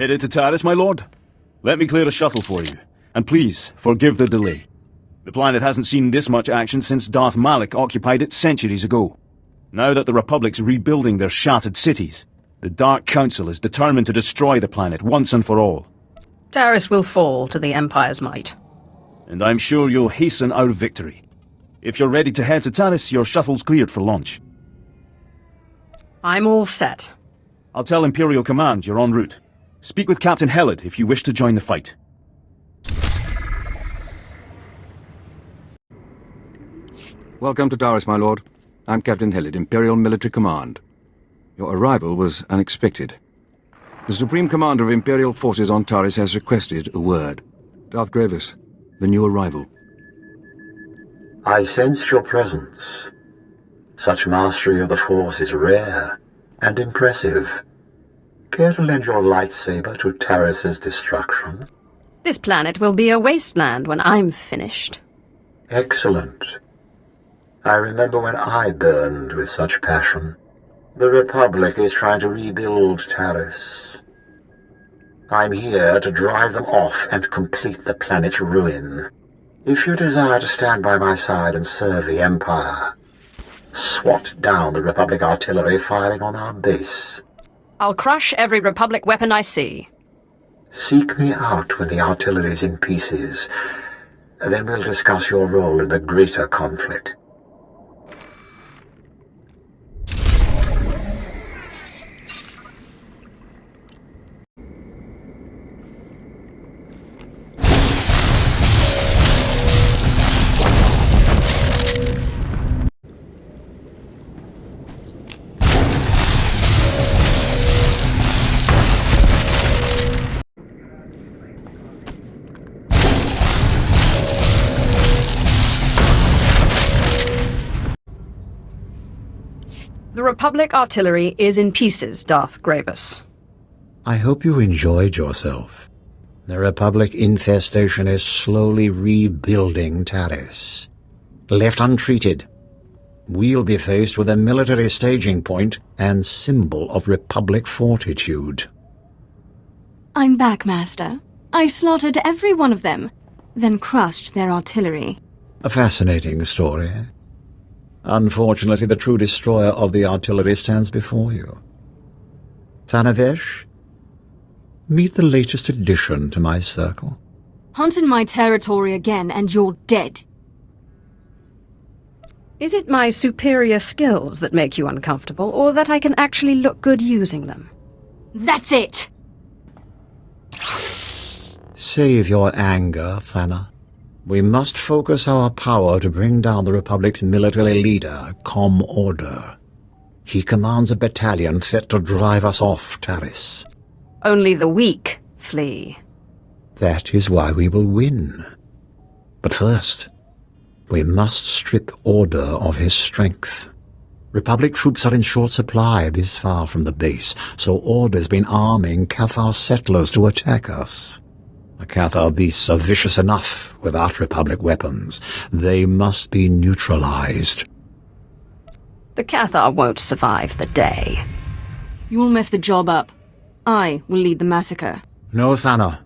Headed to Taris, my lord? Let me clear a shuttle for you, and please, forgive the delay. The planet hasn't seen this much action since Darth Malak occupied it centuries ago. Now that the Republic's rebuilding their shattered cities, the Dark Council is determined to destroy the planet once and for all. Taris will fall to the Empire's might. And I'm sure you'll hasten our victory. If you're ready to head to Taris, your shuttle's cleared for launch. I'm all set. I'll tell Imperial Command you're en route. Speak with Captain Helid if you wish to join the fight. Welcome to Taris, my lord. I'm Captain Helid, Imperial Military Command. Your arrival was unexpected. The Supreme Commander of Imperial Forces on Taris has requested a word. Darth Grievous, the new arrival. I sensed your presence. Such mastery of the Force is rare and impressive. Care to lend your lightsaber to Taris's destruction? This planet will be a wasteland when I'm finished. Excellent. I remember when I burned with such passion. The Republic is trying to rebuild Taris. I'm here to drive them off and complete the planet's ruin. If you desire to stand by my side and serve the Empire, swat down the Republic artillery firing on our base. I'll crush every Republic weapon I see. Seek me out when the artillery's in pieces, and then we'll discuss your role in the greater conflict. The Republic artillery is in pieces, Darth Grievous. I hope you enjoyed yourself. The Republic infestation is slowly rebuilding Taris. Left untreated, we'll be faced with a military staging point and symbol of Republic fortitude. I'm back, Master. I slaughtered every one of them, then crushed their artillery. A fascinating story. Unfortunately, the true destroyer of the artillery stands before you. Thanavesh, meet the latest addition to my circle. Hunt in my territory again and you're dead. Is it my superior skills that make you uncomfortable, or that I can actually look good using them? That's it! Save your anger, Thana. We must focus our power to bring down the Republic's military leader, Com Order. He commands a battalion set to drive us off Taris. Only the weak flee. That is why we will win. But first, we must strip Order of his strength. Republic troops are in short supply this far from the base, so Order's been arming Cathar settlers to attack us. The Cathar beasts are vicious enough without Republic weapons. They must be neutralized. The Cathar won't survive the day. You'll mess the job up. I will lead the massacre. No, Thana.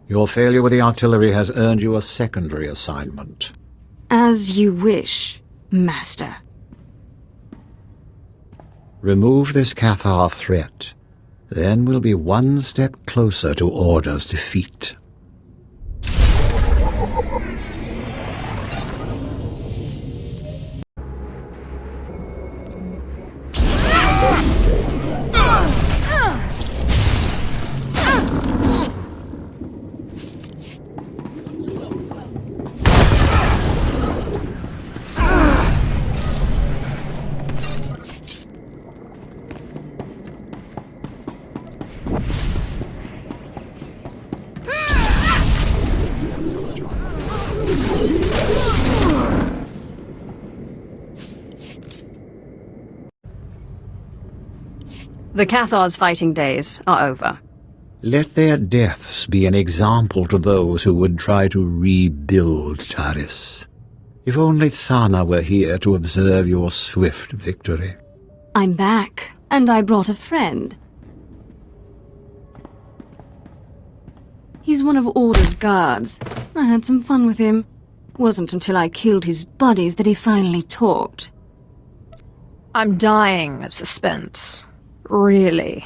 Your failure with the artillery has earned you a secondary assignment. As you wish, Master. Remove this Cathar threat. Then we'll be one step closer to Order's defeat. The Cathar's fighting days are over. Let their deaths be an example to those who would try to rebuild Taris. If only Thana were here to observe your swift victory. I'm back, and I brought a friend. He's one of Order's guards. I had some fun with him. Wasn't until I killed his buddies that he finally talked. I'm dying of suspense. Really.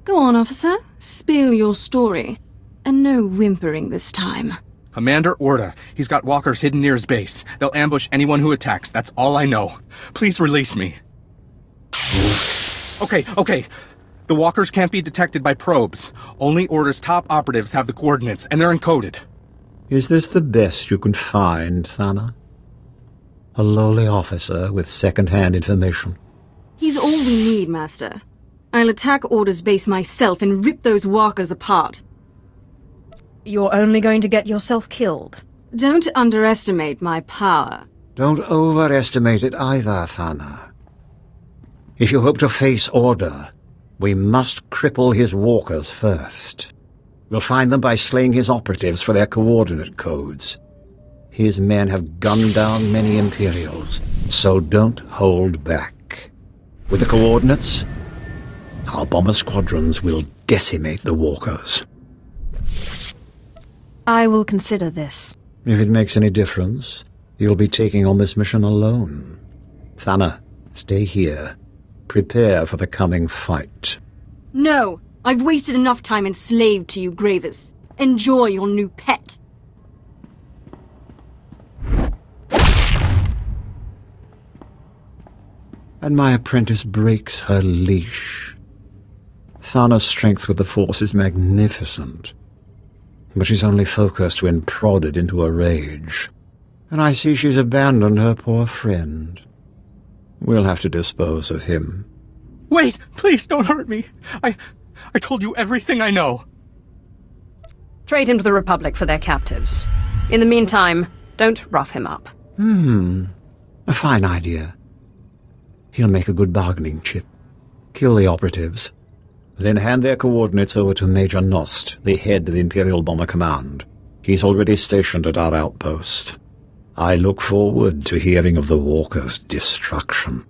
Go on, officer. Spill your story. And no whimpering this time. Commander Orda. He's got walkers hidden near his base. They'll ambush anyone who attacks. That's all I know. Please release me. Okay. The walkers can't be detected by probes. Only Order's top operatives have the coordinates, and they're encoded. Is this the best you can find, Thana? A lowly officer with second-hand information? He's all we need, Master. I'll attack Order's base myself and rip those walkers apart. You're only going to get yourself killed. Don't underestimate my power. Don't overestimate it either, Thana. If you hope to face Order, we must cripple his walkers first. We'll find them by slaying his operatives for their coordinate codes. His men have gunned down many Imperials, so don't hold back. With the coordinates, our bomber squadrons will decimate the walkers. I will consider this. If it makes any difference, you'll be taking on this mission alone. Thana, stay here. Prepare for the coming fight. No! I've wasted enough time enslaved to you, Gravis. Enjoy your new pet. And my apprentice breaks her leash. Thana's strength with the Force is magnificent, but she's only focused when prodded into a rage. And I see she's abandoned her poor friend. We'll have to dispose of him. Wait! Please don't hurt me! I told you everything I know! Trade him to the Republic for their captives. In the meantime, don't rough him up. A fine idea. He'll make a good bargaining chip. Kill the operatives, then hand their coordinates over to Major Nost, the head of Imperial Bomber Command. He's already stationed at our outpost. I look forward to hearing of the Walker's destruction.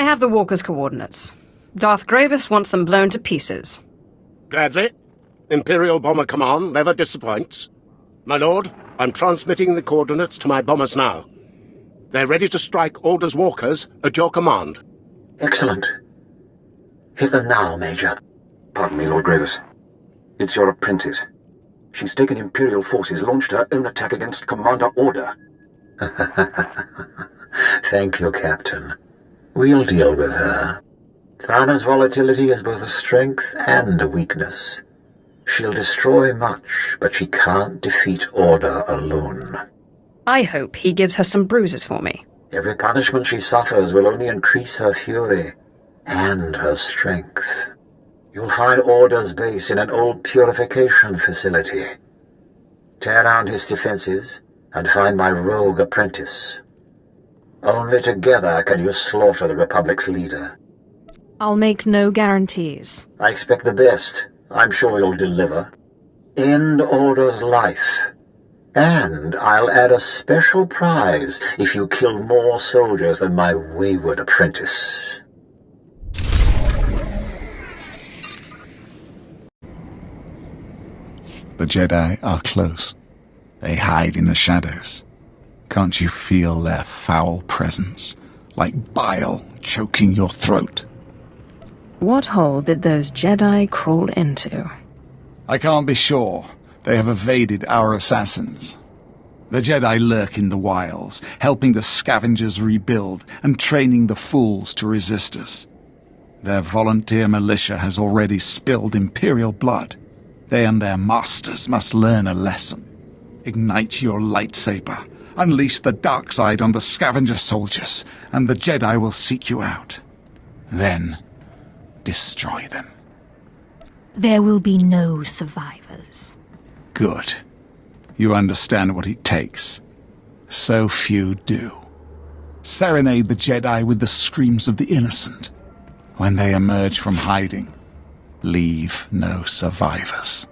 have the walkers' coordinates. Darth Gravis wants them blown to pieces. Gladly. Imperial Bomber Command never disappoints. My lord, I'm transmitting the coordinates to my bombers now. They're ready to strike Order's walkers at your command. Excellent. Hit them now, Major. Pardon me, Lord Gravis. It's your apprentice. She's taken Imperial forces, launched her own attack against Commander Order. Thank you, Captain. We'll deal with her. Thana's volatility is both a strength and a weakness. She'll destroy much, but she can't defeat Order alone. I hope he gives her some bruises for me. Every punishment she suffers will only increase her fury and her strength. You'll find Order's base in an old purification facility. Tear down his defenses and find my rogue apprentice. Only together can you slaughter the Republic's leader. I'll make no guarantees. I expect the best. I'm sure you'll deliver. End Order's life. And I'll add a special prize if you kill more soldiers than my wayward apprentice. The Jedi are close. They hide in the shadows. Can't you feel their foul presence, like bile choking your throat? What hole did those Jedi crawl into? I can't be sure. They have evaded our assassins. The Jedi lurk in the wilds, helping the scavengers rebuild and training the fools to resist us. Their volunteer militia has already spilled Imperial blood. They and their masters must learn a lesson. Ignite your lightsaber, unleash the dark side on the scavenger soldiers, and the Jedi will seek you out. Then, destroy them. There will be no survivors. Good. You understand what it takes. So few do. Serenade the Jedi with the screams of the innocent. When they emerge from hiding, leave no survivors.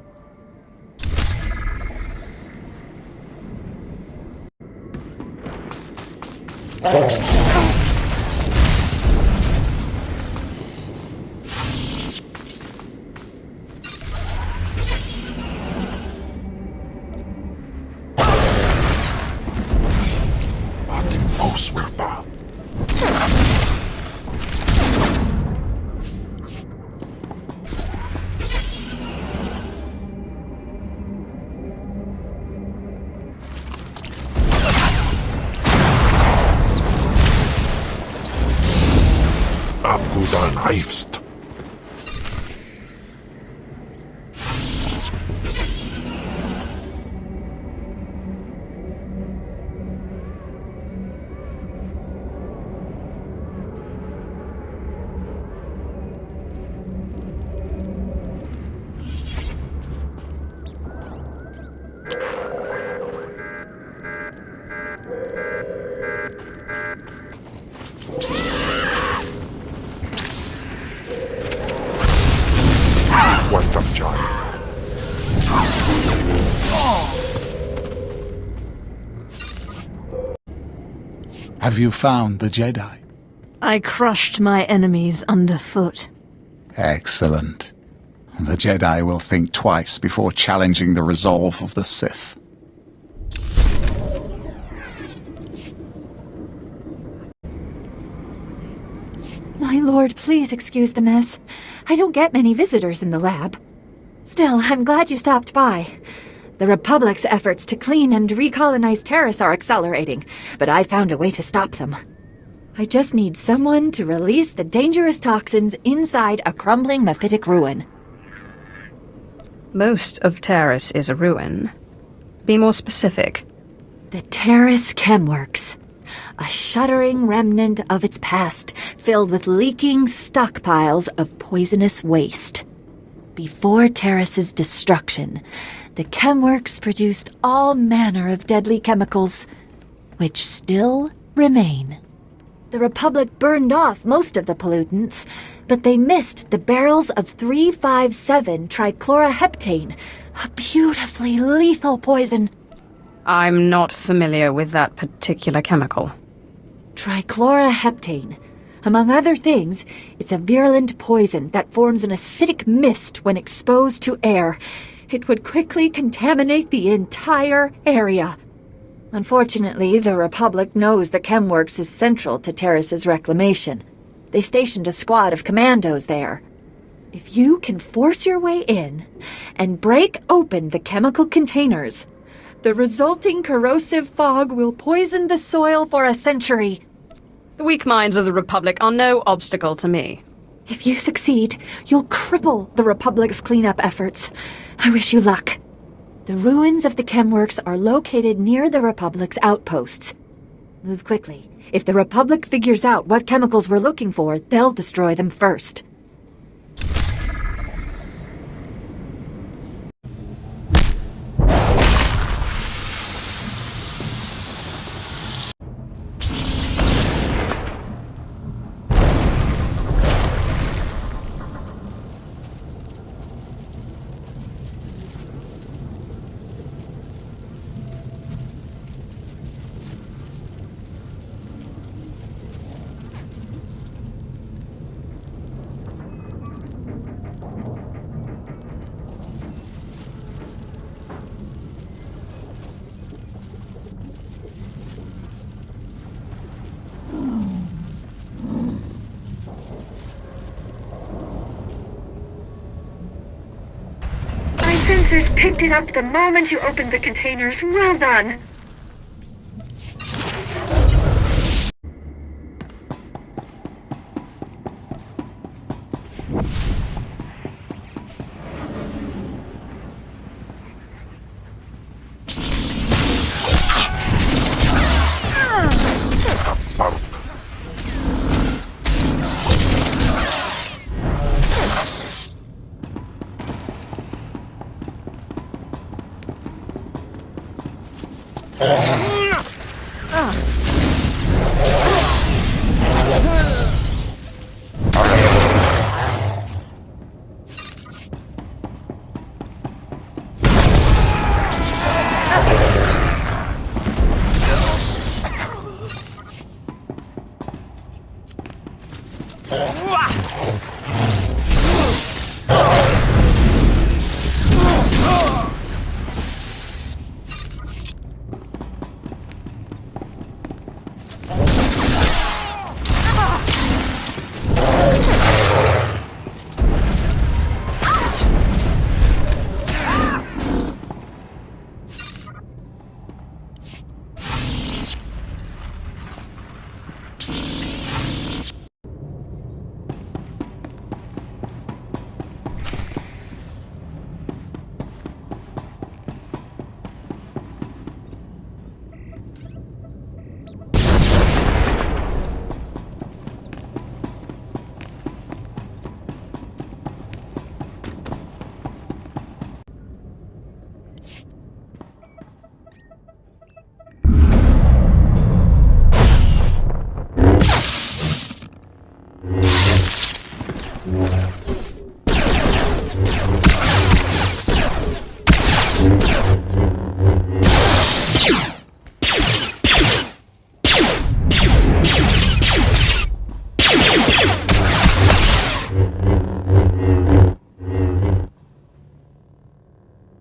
Afgudan Heifst. Have you found the Jedi? I crushed my enemies underfoot. Excellent. The Jedi will think twice before challenging the resolve of the Sith. My lord, please excuse the mess. I don't get many visitors in the lab. Still, I'm glad you stopped by. The Republic's efforts to clean and recolonize Taris are accelerating, but I found a way to stop them. I just need someone to release the dangerous toxins inside a crumbling mephitic ruin. Most of Taris is a ruin. Be more specific. The Taris Chemworks. A shuddering remnant of its past, filled with leaking stockpiles of poisonous waste. Before Taris's destruction, the Chemworks produced all manner of deadly chemicals, which still remain. The Republic burned off most of the pollutants, but they missed the barrels of 357 trichloroheptane, a beautifully lethal poison. I'm not familiar with that particular chemical. Trichloroheptane, Among other things, it's a virulent poison that forms an acidic mist when exposed to air. It would quickly contaminate the entire area. Unfortunately, the Republic knows that Chemworks is central to Taris's reclamation. They stationed a squad of commandos there. If you can force your way in and break open the chemical containers, the resulting corrosive fog will poison the soil for a century. The weak minds of the Republic are no obstacle to me. If you succeed, you'll cripple the Republic's cleanup efforts. I wish you luck. The ruins of the Chemworks are located near the Republic's outposts. Move quickly. If the Republic figures out what chemicals we're looking for, they'll destroy them first. Sensors picked it up the moment you opened the containers. Well done.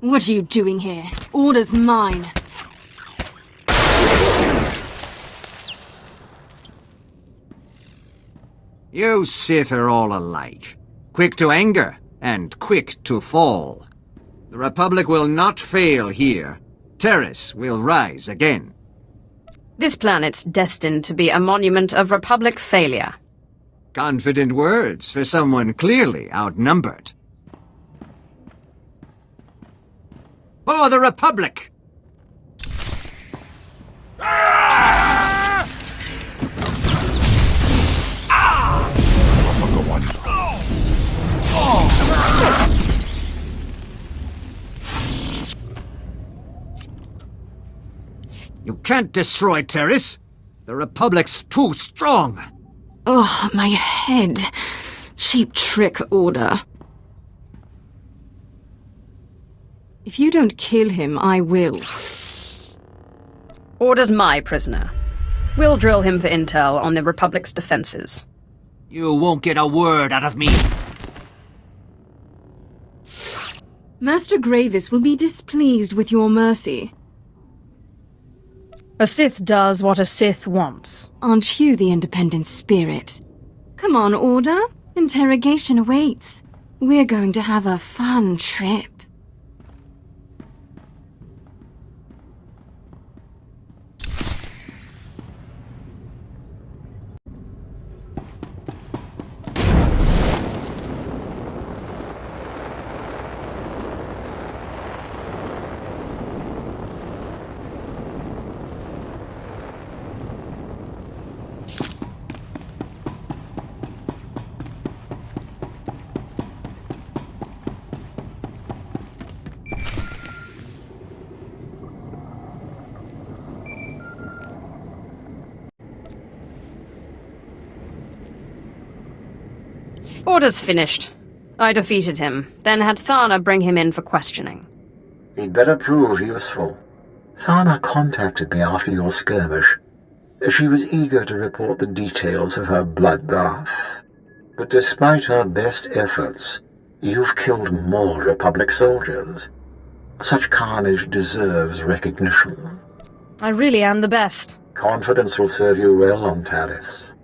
What are you doing here? Order's mine. You Sith are all alike. Quick to anger, and quick to fall. The Republic will not fail here. Taris will rise again. This planet's destined to be a monument of Republic failure. Confident words for someone clearly outnumbered. For the Republic! You can't destroy Taris. The Republic's too strong. Oh, my head. Cheap trick, Order. If you don't kill him, I will. Order's my prisoner. We'll drill him for intel on the Republic's defenses. You won't get a word out of me. Master Gravis will be displeased with your mercy. A Sith does what a Sith wants. Aren't you the independent spirit? Come on, Order. Interrogation awaits. We're going to have a fun trip. Order's finished. I defeated him, then had Thana bring him in for questioning. He'd better prove useful. Thana contacted me after your skirmish. She was eager to report the details of her bloodbath. But despite her best efforts, you've killed more Republic soldiers. Such carnage deserves recognition. I really am the best. Confidence will serve you well on Taris.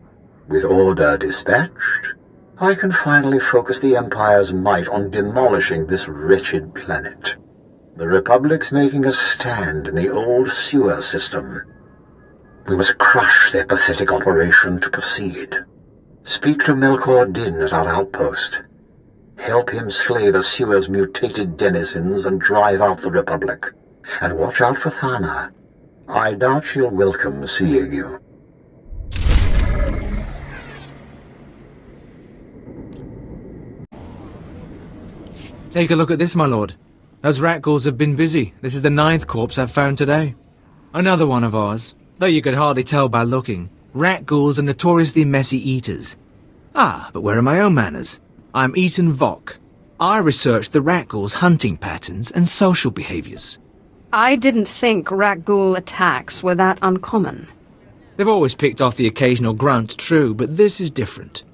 With Order dispatched, I can finally focus the Empire's might on demolishing this wretched planet. The Republic's making a stand in the old sewer system. We must crush their pathetic operation to proceed. Speak to Melkor Din at our outpost. Help him slay the sewer's mutated denizens and drive out the Republic. And watch out for Thana. I doubt she'll welcome seeing you. Take a look at this, my lord. Those Rakghouls have been busy. This is the 9th corpse I've found today. Another one of ours, though you could hardly tell by looking. Rakghouls are notoriously messy eaters. Ah, but where are my own manners? I'm Eaton Vok. I researched the Rakghouls' hunting patterns and social behaviors. I didn't think Rakghoul attacks were that uncommon. They've always picked off the occasional grunt, true, but this is different.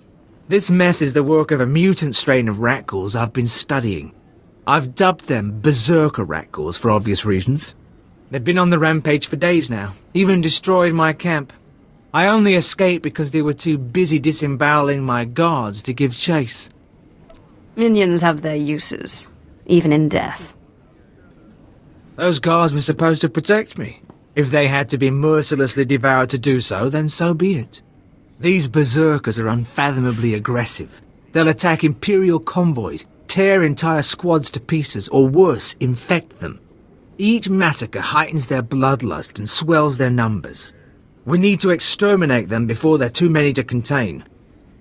This mess is the work of a mutant strain of Rakghouls I've been studying. I've dubbed them Berserker Rakghouls for obvious reasons. They've been on the rampage for days now, even destroyed my camp. I only escaped because they were too busy disemboweling my guards to give chase. Minions have their uses, even in death. Those guards were supposed to protect me. If they had to be mercilessly devoured to do so, then so be it. These berserkers are unfathomably aggressive. They'll attack Imperial convoys, tear entire squads to pieces, or worse, infect them. Each massacre heightens their bloodlust and swells their numbers. We need to exterminate them before they're too many to contain.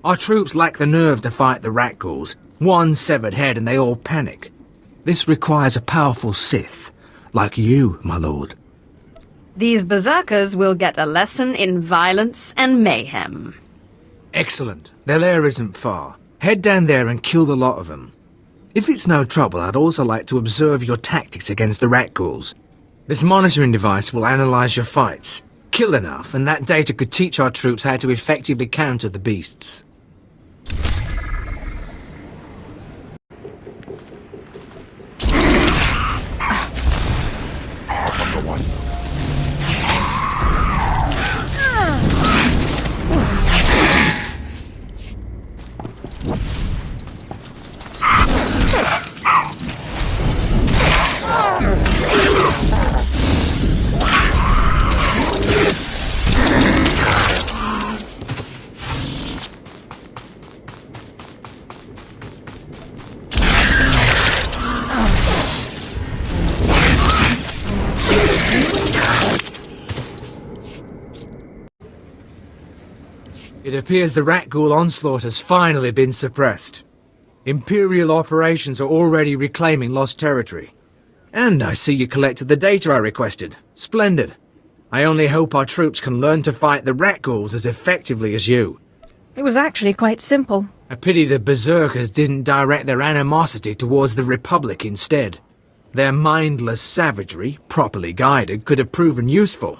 Our troops lack the nerve to fight the Rakghouls. One severed head and they all panic. This requires a powerful Sith, like you, my lord. These berserkers will get a lesson in violence and mayhem. Excellent. Their lair isn't far. Head down there and kill the lot of them. If it's no trouble, I'd also like to observe your tactics against the Rakghouls. This monitoring device will analyze your fights. Kill enough, and that data could teach our troops how to effectively counter the beasts. It appears the Rakghoul onslaught has finally been suppressed. Imperial operations are already reclaiming lost territory. And I see you collected the data I requested. Splendid. I only hope our troops can learn to fight the Rakghouls as effectively as you. It was actually quite simple. A pity the Berserkers didn't direct their animosity towards the Republic instead. Their mindless savagery, properly guided, could have proven useful.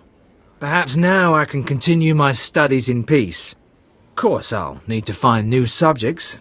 Perhaps now I can continue my studies in peace. Of course, I'll need to find new subjects.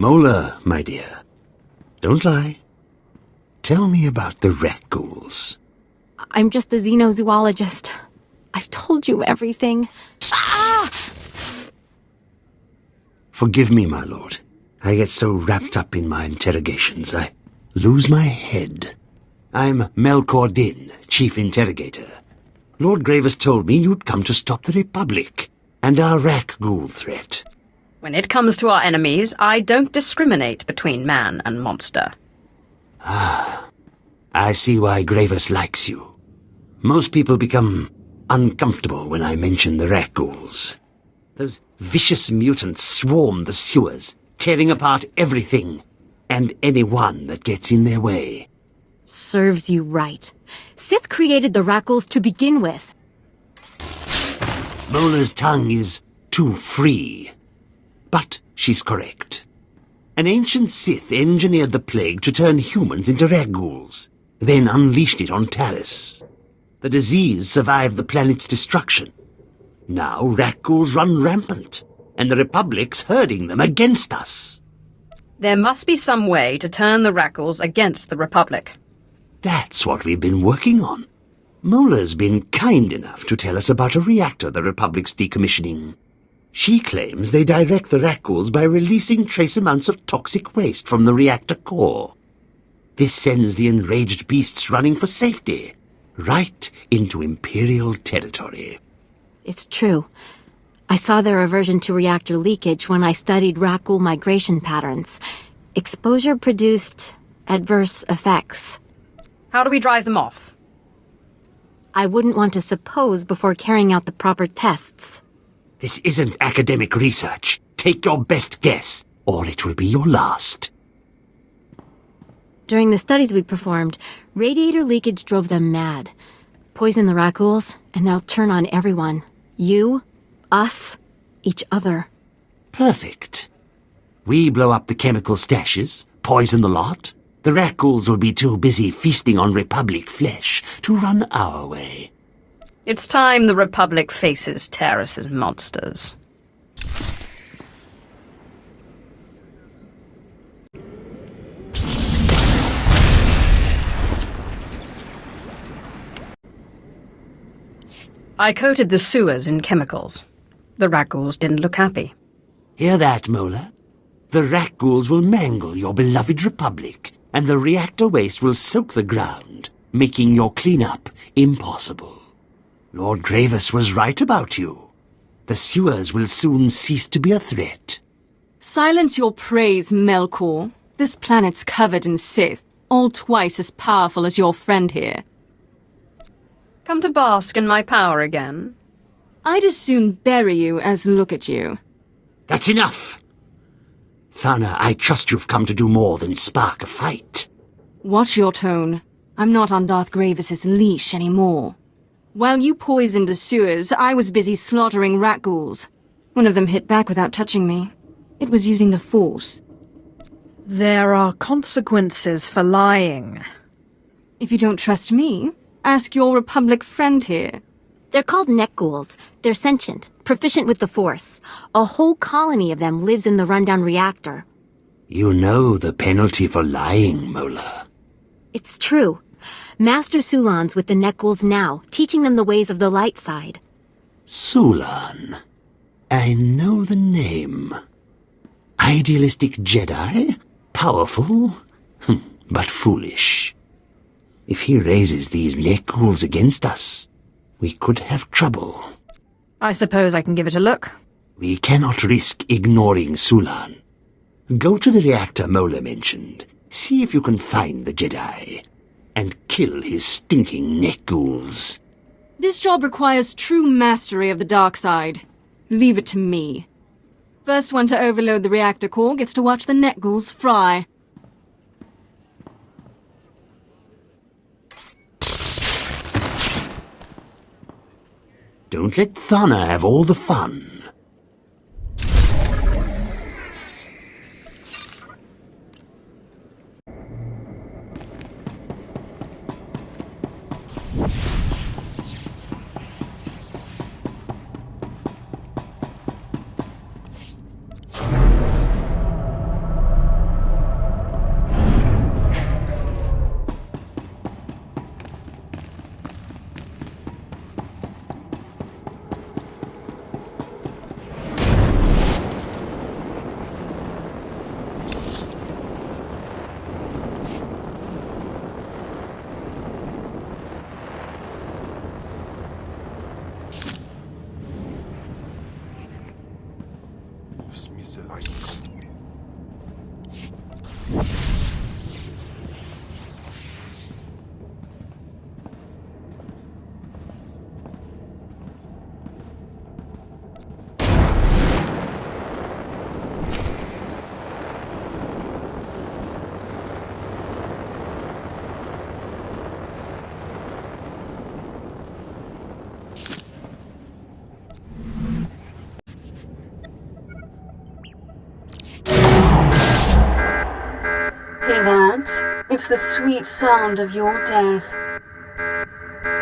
Mola, my dear, don't lie. Tell me about the Rakghouls. I'm just a xenozoologist. I've told you everything. Ah! Forgive me, my lord. I get so wrapped up in my interrogations, I lose my head. I'm Melkor Din, Chief Interrogator. Lord Gravis told me you'd come to stop the Republic and our Rakghoul threat. When it comes to our enemies, I don't discriminate between man and monster. Ah, I see why Gravis likes you. Most people become uncomfortable when I mention the Rakghouls. Those vicious mutants swarm the sewers, tearing apart everything and anyone that gets in their way. Serves you right. Sith created the Rakghouls to begin with. Mola's tongue is too free. But she's correct. An ancient Sith engineered the plague to turn humans into Rakghouls, then unleashed it on Taris. The disease survived the planet's destruction. Now Rakghouls run rampant, and the Republic's herding them against us. There must be some way to turn the Rakghouls against the Republic. That's what we've been working on. Mola's been kind enough to tell us about a reactor the Republic's decommissioning. She claims they direct the Rakghouls by releasing trace amounts of toxic waste from the reactor core. This sends the enraged beasts running for safety, right into Imperial territory. It's true. I saw their aversion to reactor leakage when I studied Rakghoul migration patterns. Exposure produced adverse effects. How do we drive them off? I wouldn't want to suppose before carrying out the proper tests. This isn't academic research. Take your best guess, or it will be your last. During the studies we performed, radiator leakage drove them mad. Poison the Rakghouls, and they'll turn on everyone. You, us, each other. Perfect. We blow up the chemical stashes, poison the lot. The Rakghouls will be too busy feasting on Republic flesh to run our way. It's time the Republic faces Taris's monsters. I coated the sewers in chemicals. The Rakghouls didn't look happy. Hear that, Mola? The Rakghouls will mangle your beloved Republic, and the reactor waste will soak the ground, making your cleanup impossible. Lord Gravis was right about you. The sewers will soon cease to be a threat. Silence your praise, Melkor. This planet's covered in Sith, all twice as powerful as your friend here. Come to bask in my power again? I'd as soon bury you as look at you. That's enough! Thana, I trust you've come to do more than spark a fight. Watch your tone. I'm not on Darth Gravis's leash anymore. While you poisoned the sewers, I was busy slaughtering Rakghouls. One of them hit back without touching me. It was using the Force. There are consequences for lying. If you don't trust me, ask your Republic friend here. They're called Nekghouls. They're sentient, proficient with the Force. A whole colony of them lives in the rundown reactor. You know the penalty for lying, Mola. It's true. Master Sulan's with the Nekghouls now, teaching them the ways of the light side. Sulan. I know the name. Idealistic Jedi? Powerful? But foolish. If he raises these Nekghouls against us, we could have trouble. I suppose I can give it a look. We cannot risk ignoring Sulan. Go to the reactor Mola mentioned. See if you can find the Jedi. And kill his stinking Nekghouls. This job requires true mastery of the dark side. Leave it to me. First one to overload the reactor core gets to watch the Nekghouls fry. Don't let Thana have all the fun. Hear that? It's the sweet sound of your death.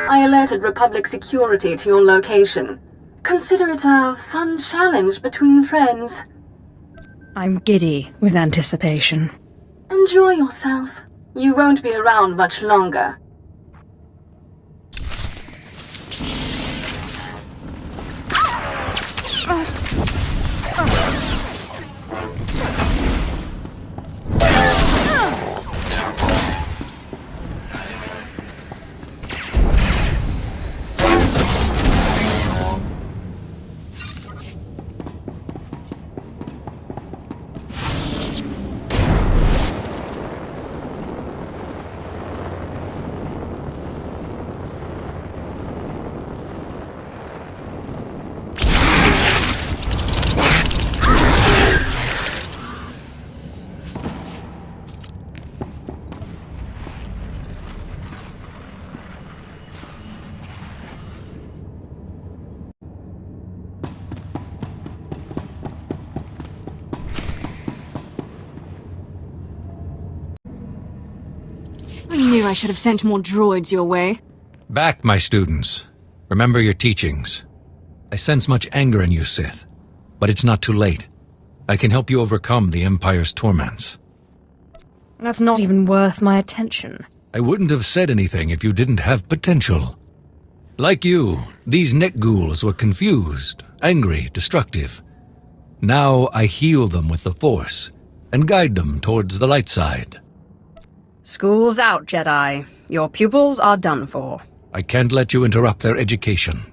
I alerted Republic security to your location. Consider it a fun challenge between friends. I'm giddy with anticipation. Enjoy yourself. You won't be around much longer. I knew I should have sent more droids your way. Back, my students. Remember your teachings. I sense much anger in you, Sith. But it's not too late. I can help you overcome the Empire's torments. That's not even worth my attention. I wouldn't have said anything if you didn't have potential. Like you, these Nekghouls were confused, angry, destructive. Now I heal them with the Force, and guide them towards the light side. School's out, Jedi. Your pupils are done for. I can't let you interrupt their education.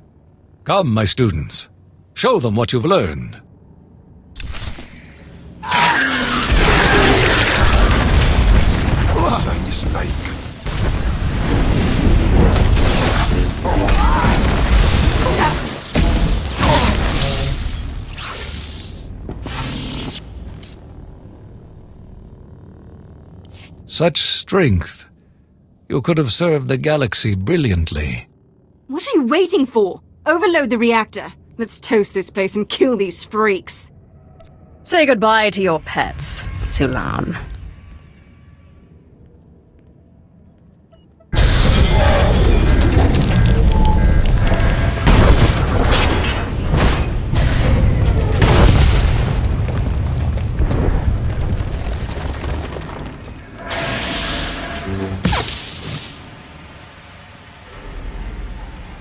Come, my students. Show them what you've learned. It's a mistake. Such strength. You could have served the galaxy brilliantly. What are you waiting for? Overload the reactor. Let's toast this place and kill these freaks. Say goodbye to your pets, Sulan.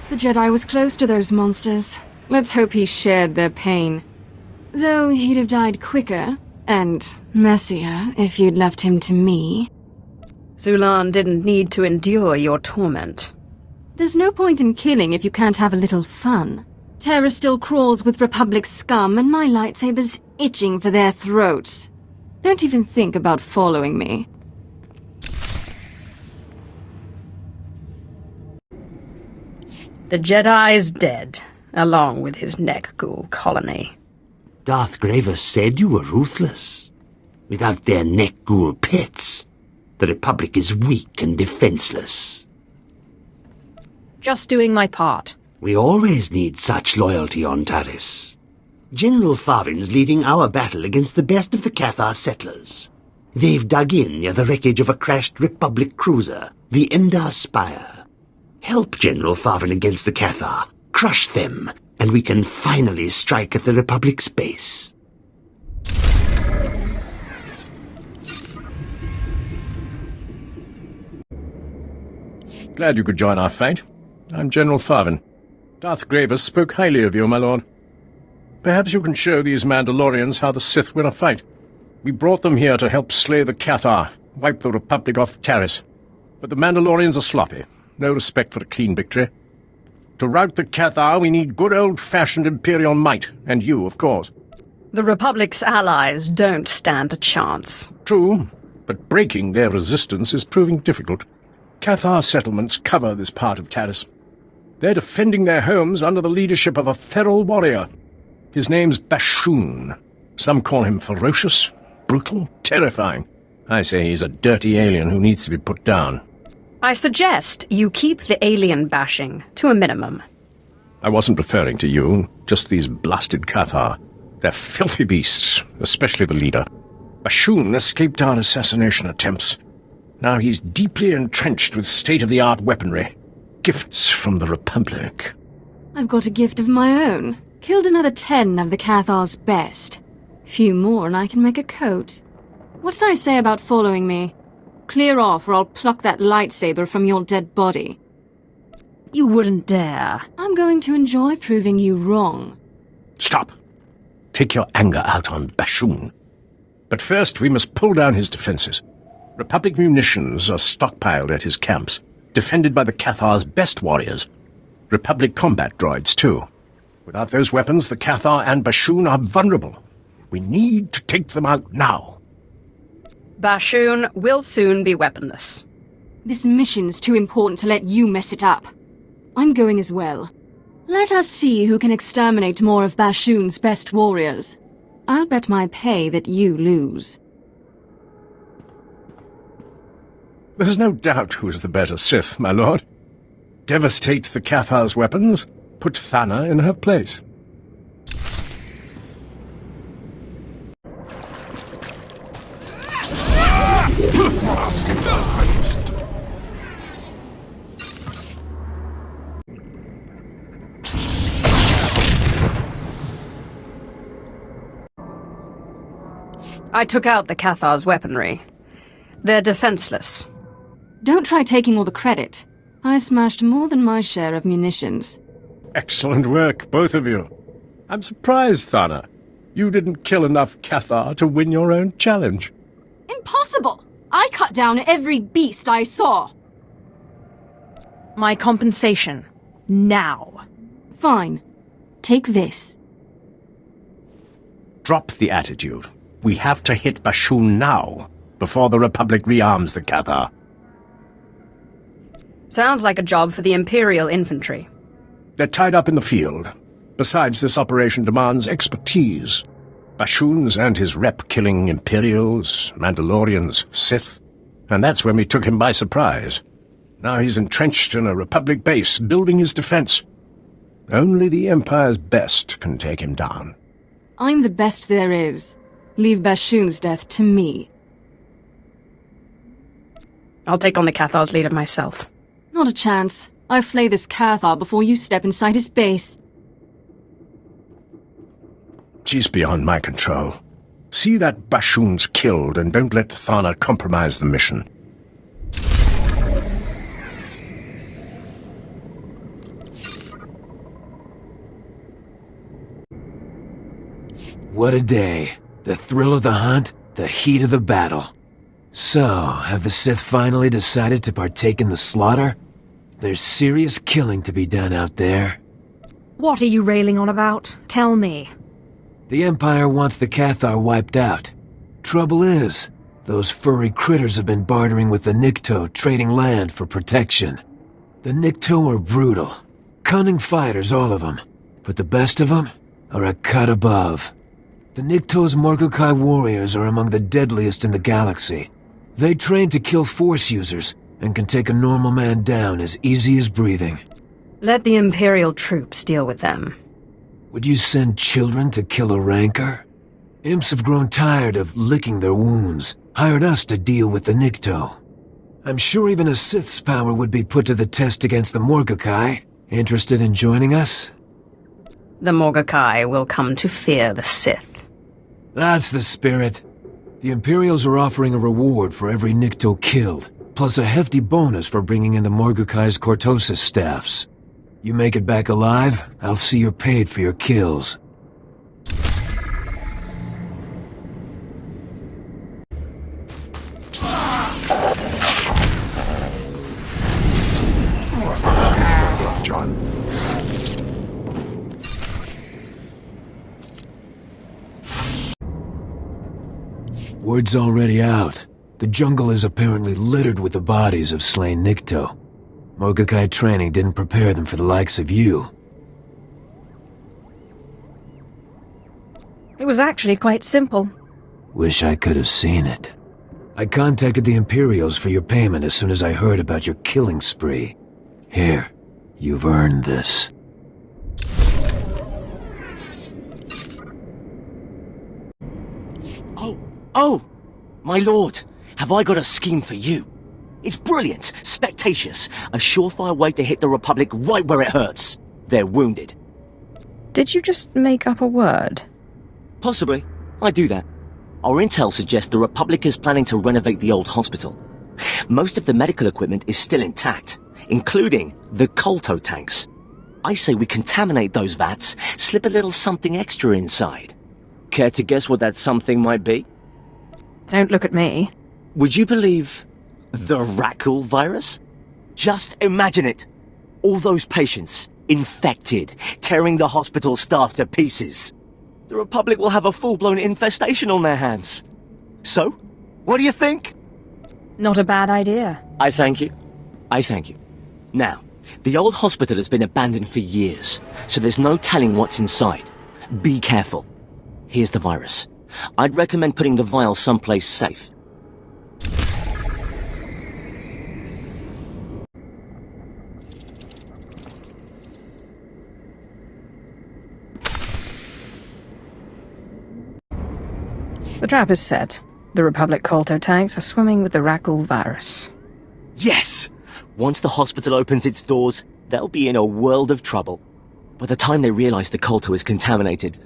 The Jedi was close to those monsters. Let's hope he shared their pain. Though he'd have died quicker, and messier, if you'd left him to me. Sulan didn't need to endure your torment. There's no point in killing if you can't have a little fun. Terror still crawls with Republic scum, and my lightsaber's itching for their throats. Don't even think about following me. The Jedi's dead, along with his Nekghoul colony. Darth Graver said you were ruthless. Without their Nekghoul pets, the Republic is weak and defenseless. Just doing my part. We always need such loyalty on Taris. General Farvin's leading our battle against the best of the Cathar settlers. They've dug in near the wreckage of a crashed Republic cruiser, the Endar Spire. Help General Farvin against the Cathar, crush them, and we can finally strike at the Republic's base. Glad you could join our fight. I'm General Farvin. Darth Graver spoke highly of you, my lord. Perhaps you can show these Mandalorians how the Sith win a fight. We brought them here to help slay the Cathar, wipe the Republic off Taris. But the Mandalorians are sloppy. No respect for a clean victory. To rout the Cathar, we need good old-fashioned Imperial might, and you, of course. The Republic's allies don't stand a chance. True, but breaking their resistance is proving difficult. Cathar settlements cover this part of Taris. They're defending their homes under the leadership of a feral warrior. His name's Bashoon. Some call him ferocious, brutal, terrifying. I say he's a dirty alien who needs to be put down. I suggest you keep the alien bashing to a minimum. I wasn't referring to you, just these blasted Cathar. They're filthy beasts, especially the leader. Bashoon escaped our assassination attempts. Now he's deeply entrenched with state-of-the-art weaponry. Gifts from the Republic. I've got a gift of my own. Killed another 10 of the Cathar's best. Few more and I can make a coat. What did I say about following me? Clear off or I'll pluck that lightsaber from your dead body. You wouldn't dare. I'm going to enjoy proving you wrong. Stop. Take your anger out on Bashoon. But first we must pull down his defenses. Republic munitions are stockpiled at his camps, defended by the Cathar's best warriors. Republic combat droids, too. Without those weapons, the Cathar and Bashoon are vulnerable. We need to take them out now. Bashoon will soon be weaponless. This mission's too important to let you mess it up. I'm going as well. Let us see who can exterminate more of Bashoon's best warriors. I'll bet my pay that you lose. There's no doubt who's the better Sith, my lord. Devastate the Cathar's weapons, put Thana in her place. I took out the Cathar's weaponry. They're defenseless. Don't try taking all the credit. I smashed more than my share of munitions. Excellent work, both of you. I'm surprised, Thana. You didn't kill enough Cathar to win your own challenge. Impossible! I cut down every beast I saw. My compensation. Now. Fine. Take this. Drop the attitude. We have to hit Bashoon now, before the Republic rearms the Cathar. Sounds like a job for the Imperial Infantry. They're tied up in the field. Besides, this operation demands expertise. Bashoon's and his rep killing Imperials, Mandalorians, Sith, and that's when we took him by surprise. Now he's entrenched in a Republic base, building his defense. Only the Empire's best can take him down. I'm the best there is. Leave Bashoon's death to me. I'll take on the Cathar's leader myself. Not a chance. I'll slay this Cathar before you step inside his base. She's beyond my control. See that Bashoon's killed, and don't let Thana compromise the mission. What a day. The thrill of the hunt, the heat of the battle. So, have the Sith finally decided to partake in the slaughter? There's serious killing to be done out there. What are you railing on about? Tell me. The Empire wants the Cathar wiped out. Trouble is, those furry critters have been bartering with the Nikto, trading land for protection. The Nikto are brutal. Cunning fighters, all of them. But the best of them are a cut above. The Nikto's Morgokai warriors are among the deadliest in the galaxy. They train to kill Force users, and can take a normal man down as easy as breathing. Let the Imperial troops deal with them. Would you send children to kill a rancor? Imps have grown tired of licking their wounds, hired us to deal with the Nikto. I'm sure even a Sith's power would be put to the test against the Morgokai. Interested in joining us? The Morgokai will come to fear the Sith. That's the spirit. The Imperials are offering a reward for every Nikto killed, plus a hefty bonus for bringing in the Morgokai's Cortosis staffs. You make it back alive, I'll see you're paid for your kills. John. Word's already out. The jungle is apparently littered with the bodies of slain Nikto. Morgokai training didn't prepare them for the likes of you. It was actually quite simple. Wish I could have seen it. I contacted the Imperials for your payment as soon as I heard about your killing spree. Here, you've earned this. Oh! My lord, have I got a scheme for you? It's brilliant, spectaceous, a surefire way to hit the Republic right where it hurts. They're wounded. Did you just make up a word? Possibly. I do that. Our intel suggests the Republic is planning to renovate the old hospital. Most of the medical equipment is still intact, including the Kolto tanks. I say we contaminate those vats, slip a little something extra inside. Care to guess what that something might be? Don't look at me. Would you believe the Rakghoul virus? Just imagine it. All those patients, infected, tearing the hospital staff to pieces. The Republic will have a full-blown infestation on their hands. So, what do you think? Not a bad idea. I thank you. I thank you. Now, the old hospital has been abandoned for years, so there's no telling what's inside. Be careful. Here's the virus. I'd recommend putting the vial someplace safe. The trap is set. The Republic Kolto tanks are swimming with the Rakghoul virus. Yes! Once the hospital opens its doors, they'll be in a world of trouble. By the time they realize the Kolto is contaminated,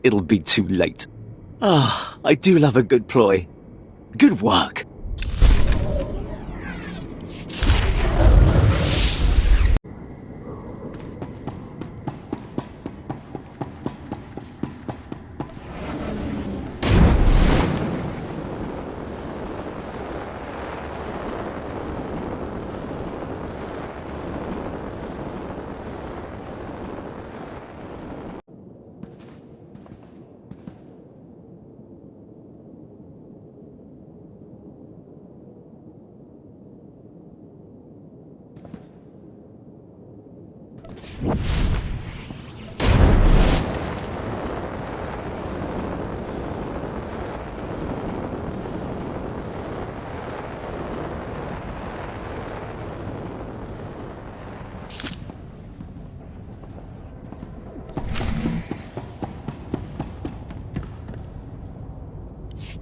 it'll be too late. Ah, I do love a good ploy. Good work.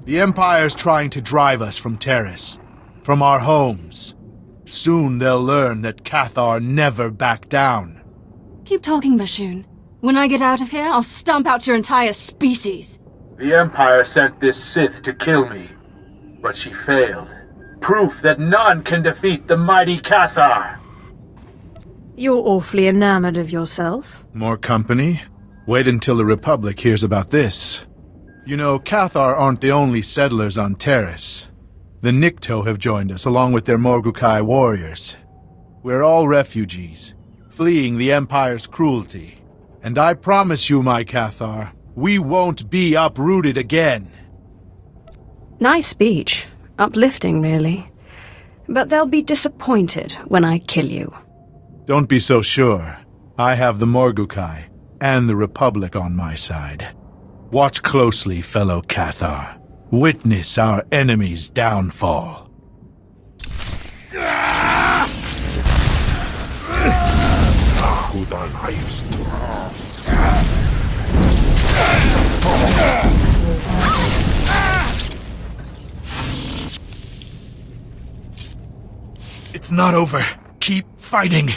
The Empire's trying to drive us from Taris, from our homes. Soon they'll learn that Cathar never back down. Keep talking, Bashoon. When I get out of here, I'll stomp out your entire species. The Empire sent this Sith to kill me, but she failed. Proof that none can defeat the mighty Cathar. You're awfully enamored of yourself. More company? Wait until the Republic hears about this. You know, Cathar aren't the only settlers on Taris. The Nikto have joined us, along with their Morgukai warriors. We're all refugees, fleeing the Empire's cruelty. And I promise you, my Cathar, we won't be uprooted again. Nice speech. Uplifting, really. But they'll be disappointed when I kill you. Don't be so sure. I have the Morgukai and the Republic on my side. Watch closely, fellow Cathar. Witness our enemy's downfall. It's not over. Keep fighting.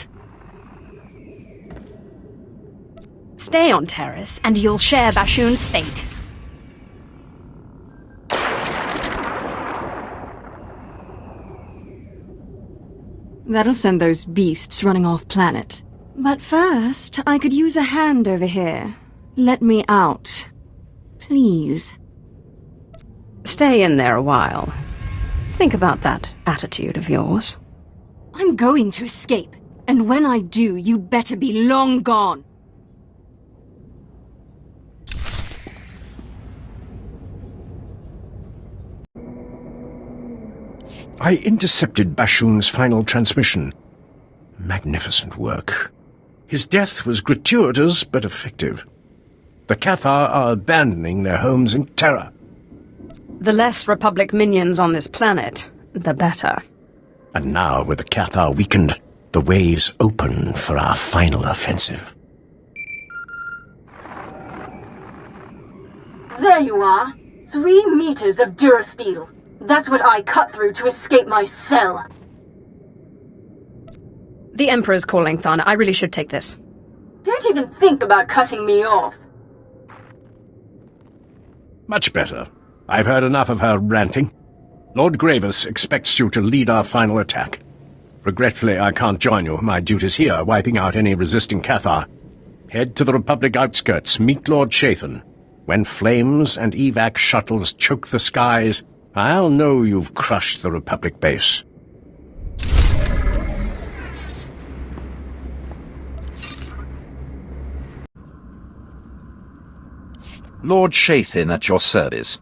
Stay on Taris, and you'll share Bashoon's fate. That'll send those beasts running off planet. But first, I could use a hand over here. Let me out. Please. Stay in there a while. Think about that attitude of yours. I'm going to escape, and when I do, you'd better be long gone. I intercepted Bashoon's final transmission. Magnificent work. His death was gratuitous but effective. The Cathar are abandoning their homes in terror. The less Republic minions on this planet, the better. And now, with the Cathar weakened, the way's open for our final offensive. There you are. 3 meters of durasteel. That's what I cut through to escape my cell. The Emperor's calling, Thana. I really should take this. Don't even think about cutting me off. Much better. I've heard enough of her ranting. Lord Gravis expects you to lead our final attack. Regretfully, I can't join you. My duty's here, wiping out any resisting Cathar. Head to the Republic outskirts, meet Lord Chathan. When flames and evac shuttles choke the skies, I'll know you've crushed the Republic base. Lord Chathan at your service.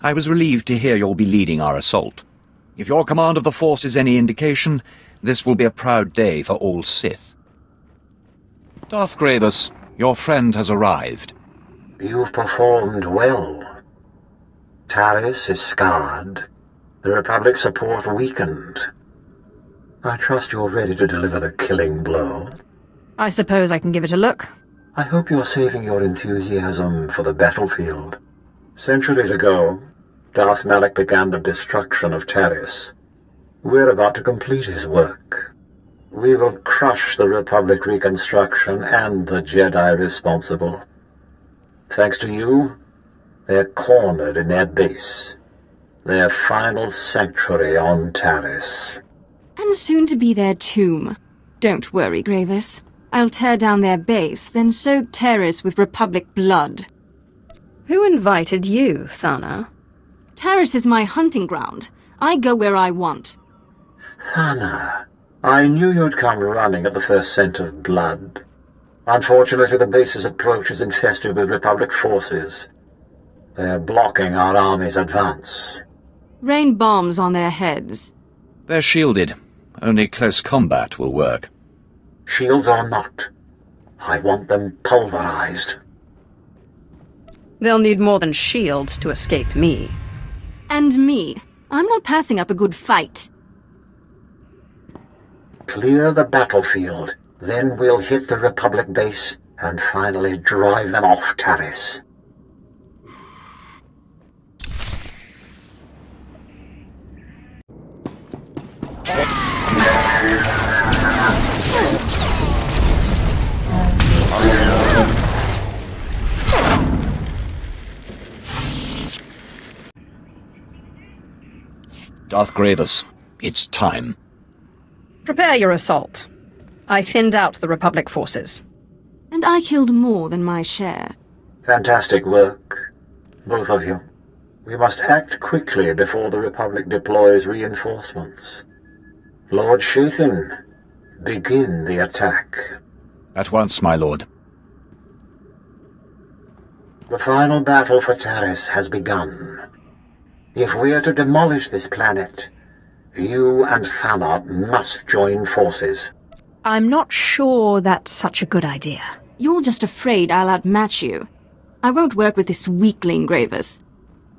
I was relieved to hear you'll be leading our assault. If your command of the force is any indication, this will be a proud day for all Sith. Darth Gravis, your friend has arrived. You've performed well. Taris is scarred. The Republic's support weakened. I trust you're ready to deliver the killing blow. I suppose I can give it a look. I hope you're saving your enthusiasm for the battlefield. Centuries ago, Darth Malak began the destruction of Taris. We're about to complete his work. We will crush the Republic reconstruction and the Jedi responsible. Thanks to you, they're cornered in their base. Their final sanctuary on Taris. And soon to be their tomb. Don't worry, Gravis. I'll tear down their base, then soak Taris with Republic blood. Who invited you, Thana? Taris is my hunting ground. I go where I want. Thana, I knew you'd come running at the first scent of blood. Unfortunately, the base's approach is infested with Republic forces. They're blocking our army's advance. Rain bombs on their heads. They're shielded. Only close combat will work. Shields or not, I want them pulverized. They'll need more than shields to escape me. And me. I'm not passing up a good fight. Clear the battlefield, then we'll hit the Republic base and finally drive them off Taris. Darth Gravis, it's time. Prepare your assault. I thinned out the Republic forces. And I killed more than my share. Fantastic work, both of you. We must act quickly before the Republic deploys reinforcements. Lord Shathin, begin the attack. At once, my lord. The final battle for Taris has begun. If we are to demolish this planet, you and Thana must join forces. I'm not sure that's such a good idea. You're just afraid I'll outmatch you. I won't work with this weakling, Gravis.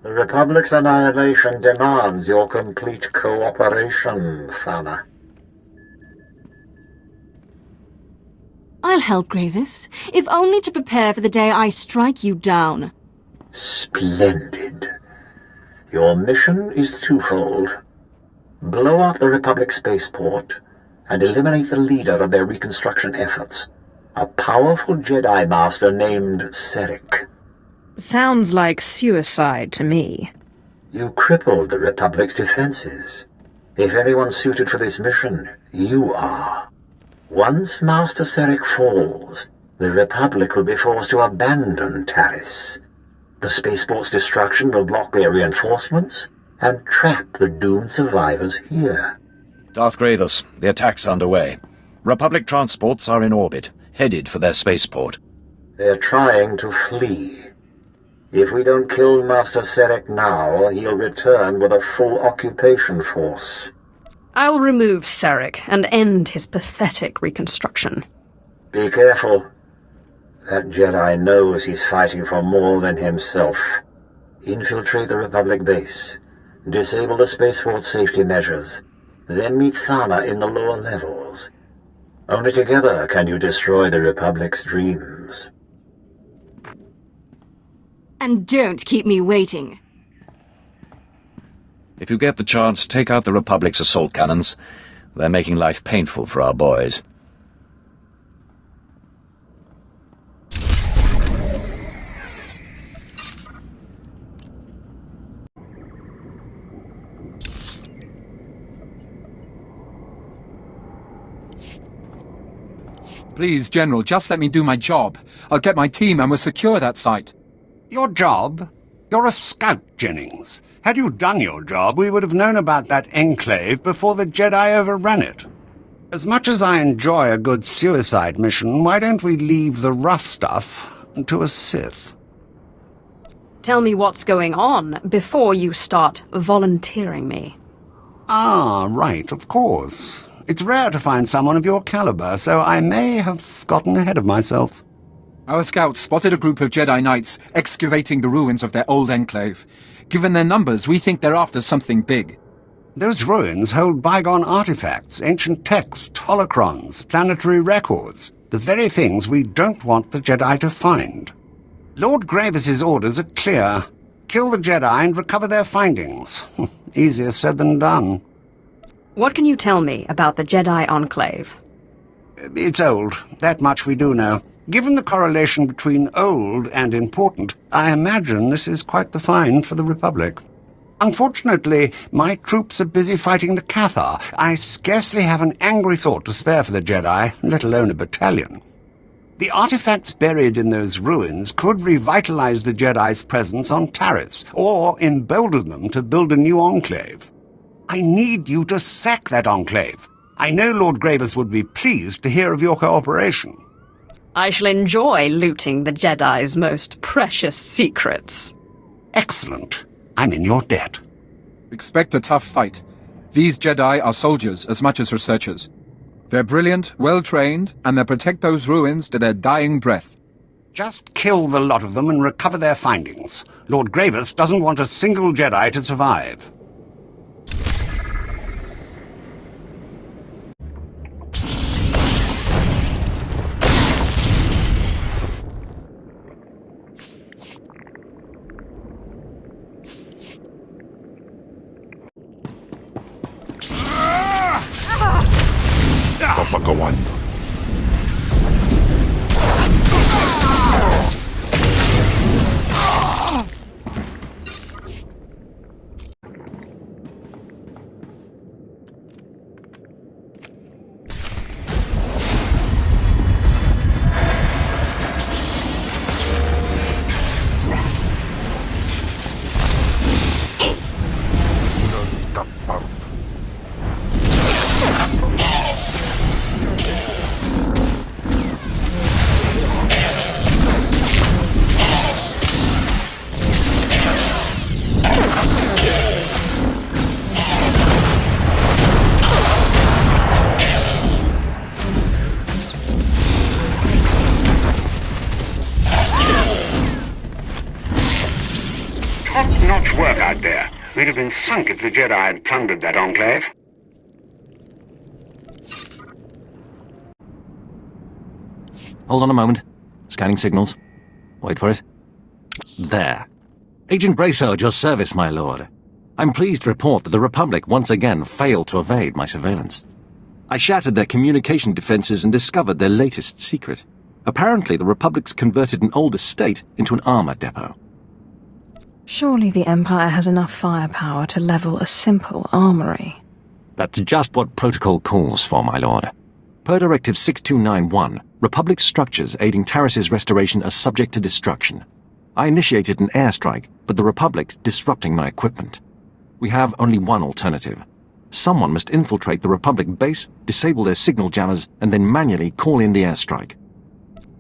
The Republic's annihilation demands your complete cooperation, Thana. I'll help, Gravis, if only to prepare for the day I strike you down. Splendid. Your mission is twofold. Blow up the Republic spaceport and eliminate the leader of their reconstruction efforts, a powerful Jedi Master named Serek. Sounds like suicide to me. You crippled the Republic's defenses. If anyone's suited for this mission, you are. Once Master Serek falls, the Republic will be forced to abandon Taris. The spaceport's destruction will block their reinforcements and trap the doomed survivors here. Darth Gravis, the attack's underway. Republic transports are in orbit, headed for their spaceport. They're trying to flee. If we don't kill Master Serek now, he'll return with a full occupation force. I'll remove Serek and end his pathetic reconstruction. Be careful. That Jedi knows he's fighting for more than himself. Infiltrate the Republic base. Disable the spaceport safety measures. Then meet Thana in the lower levels. Only together can you destroy the Republic's dreams. And don't keep me waiting. If you get the chance, take out the Republic's assault cannons. They're making life painful for our boys. Please, General, just let me do my job. I'll get my team and we'll secure that site. Your job? You're a scout, Jennings. Had you done your job, we would have known about that enclave before the Jedi overran it. As much as I enjoy a good suicide mission, why don't we leave the rough stuff to a Sith? Tell me what's going on before you start volunteering me. Ah, right, of course. It's rare to find someone of your caliber, so I may have gotten ahead of myself. Our scouts spotted a group of Jedi Knights excavating the ruins of their old enclave. Given their numbers, we think they're after something big. Those ruins hold bygone artifacts, ancient texts, holocrons, planetary records, the very things we don't want the Jedi to find. Lord Gravis's orders are clear. Kill the Jedi and recover their findings. Easier said than done. What can you tell me about the Jedi Enclave? It's old. That much we do know. Given the correlation between old and important, I imagine this is quite the find for the Republic. Unfortunately, my troops are busy fighting the Cathar. I scarcely have an angry thought to spare for the Jedi, let alone a battalion. The artifacts buried in those ruins could revitalize the Jedi's presence on Taris, or embolden them to build a new enclave. I need you to sack that enclave. I know Lord Gravis would be pleased to hear of your cooperation. I shall enjoy looting the Jedi's most precious secrets. Excellent. I'm in your debt. Expect a tough fight. These Jedi are soldiers as much as researchers. They're brilliant, well-trained, and they'll protect those ruins to their dying breath. Just kill the lot of them and recover their findings. Lord Gravis doesn't want a single Jedi to survive. Kapagawan. Top-notch work out there. We'd have been sunk if the Jedi had plundered that enclave. Hold on a moment. Scanning signals. Wait for it. There. Agent Brasso at your service, my lord. I'm pleased to report that the Republic once again failed to evade my surveillance. I shattered their communication defenses and discovered their latest secret. Apparently, the Republic's converted an old estate into an armor depot. Surely the Empire has enough firepower to level a simple armory. That's just what protocol calls for, my lord. Per Directive 6291, Republic structures aiding Taris's restoration are subject to destruction. I initiated an airstrike, but the Republic's disrupting my equipment. We have only one alternative. Someone must infiltrate the Republic base, disable their signal jammers, and then manually call in the airstrike.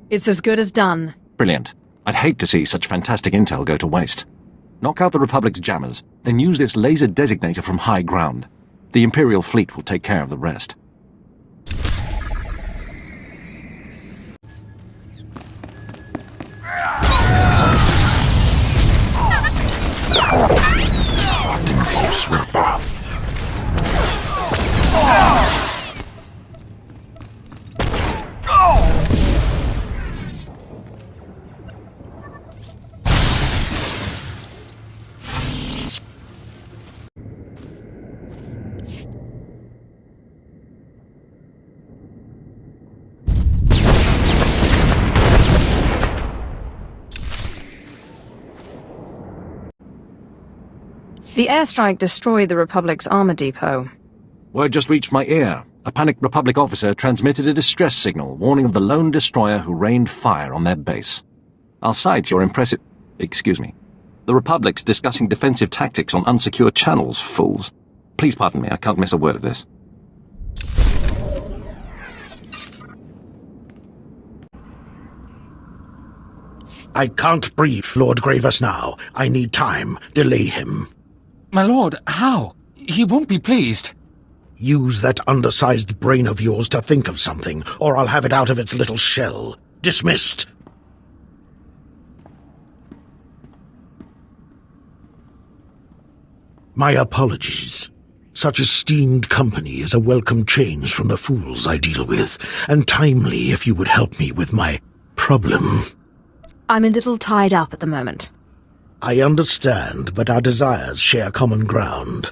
It's as good as done. Brilliant. I'd hate to see such fantastic intel go to waste. Knock out the Republic's jammers, then use this laser designator from high ground. The Imperial fleet will take care of the rest. The airstrike destroyed the Republic's armor depot. Word just reached my ear. A panicked Republic officer transmitted a distress signal warning of the lone destroyer who rained fire on their base. I'll cite your impressive... Excuse me. The Republic's discussing defensive tactics on unsecured channels, fools. Please pardon me, I can't miss a word of this. I can't brief Lord Gravis now. I need time. Delay him. My lord, how? He won't be pleased. Use that undersized brain of yours to think of something, or I'll have it out of its little shell. Dismissed. My apologies. Such esteemed company is a welcome change from the fools I deal with, and timely if you would help me with my problem. I'm a little tied up at the moment. I understand, but our desires share common ground.